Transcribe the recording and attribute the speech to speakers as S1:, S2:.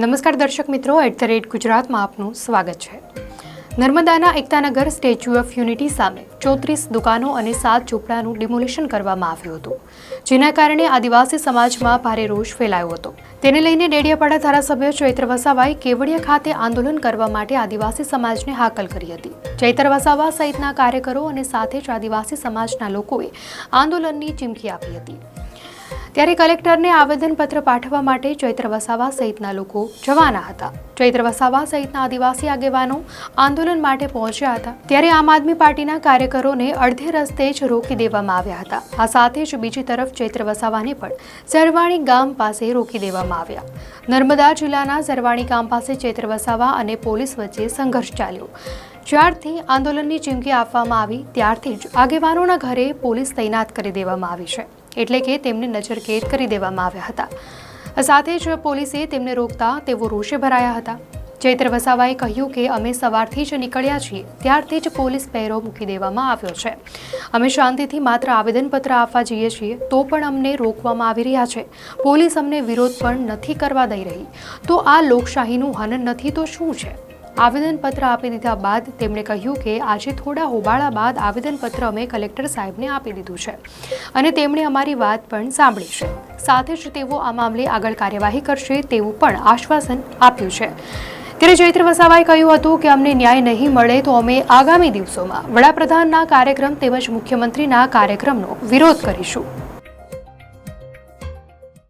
S1: નમસ્કાર દર્શક મિત્રો, @ગુજરાતમાં આપનું સ્વાગત છે। નર્મદાના એકતાનગર સ્ટેચ્યુ ઓફ યુનિટી સામે 34 દુકાનો અને 7 ઝૂંપડાનું ડિમોલિશન કરવામાં આવ્યું હતું, જેના કારણે આદિવાસી સમાજમાં ભારે રોષ ફેલાયો હતો। તેને લઈને ડેડિયાપાડા ધારાસભ્ય ચૈત્ર વસાવાએ કેવડિયા ખાતે આંદોલન કરવા માટે આદિવાસી સમાજને હાકલ કરી હતી। ચૈત્ર વસાવા સહિતના કાર્યકરો અને સાથે જ આદિવાસી સમાજના લોકોએ આંદોલનની ચીમકી આપી હતી। ત્યારે કલેક્ટરને આવેદનપત્ર પાઠવવા માટે ચૈત્ર વસાવા સહિતના લોકો જવાના હતા। ચૈત્ર વસાવા સહિતના આદિવાસી આગેવાનો આંદોલન માટે પહોંચ્યા હતા, ત્યારે આમ આદમી પાર્ટીના કાર્યકરોને અડધે રસ્તે જ રોકી દેવામાં આવ્યા હતા। આ સાથે જ બીજી તરફ ચૈત્ર વસાવાને પણ ઝરવાણી ગામ પાસે રોકી દેવામાં આવ્યા। નર્મદા જિલ્લાના ઝરવાણી ગામ પાસે ચૈત્ર વસાવા અને પોલીસ વચ્ચે સંઘર્ષ ચાલ્યો। જ્યારથી આંદોલનની ચીમકી આપવામાં આવી ત્યારથી જ આગેવાનોના ઘરે પોલીસ તૈનાત કરી દેવામાં આવી છે, એટલે કે તેમને નજરકેદ કરી દેવામાં આવ્યા હતા। સાથે જ પોલીસે તેમને રોકતા તેઓ રોષે ભરાયા હતા। ચૈત્ર વસાવાએ કહ્યું કે અમે સવારથી જ નીકળ્યા છીએ ત્યારથી જ પોલીસ પહેરો મૂકી દેવામાં આવ્યો છે। અમે શાંતિથી માત્ર આવેદનપત્ર આપવા જઈએ છીએ તો પણ અમને રોકવામાં આવી રહ્યા છે। પોલીસ અમને વિરોધ પણ નથી કરવા દઈ રહી, તો આ લોકશાહીનું હનન નથી તો શું છે? આવેદનપત્ર આપી દીધા બાદ તેમણે કહ્યું કે આજે થોડા હોબાળા બાદ આવેદનપત્ર અમે કલેક્ટર સાહેબને આપી દીધું છે અને તેમણે અમારી વાત પણ સાંભળી છે। સાથે જ તેઓ આ મામલે આગળ કાર્યવાહી કરશે તેવું પણ આશ્વાસન આપ્યું છે। ત્યારે ચૈત્ર વસાવાએ કહ્યું હતું કે અમને ન્યાય નહીં મળે તો અમે આગામી દિવસોમાં વડાપ્રધાનના કાર્યક્રમ તેમજ મુખ્યમંત્રીના કાર્યક્રમનો વિરોધ કરીશું।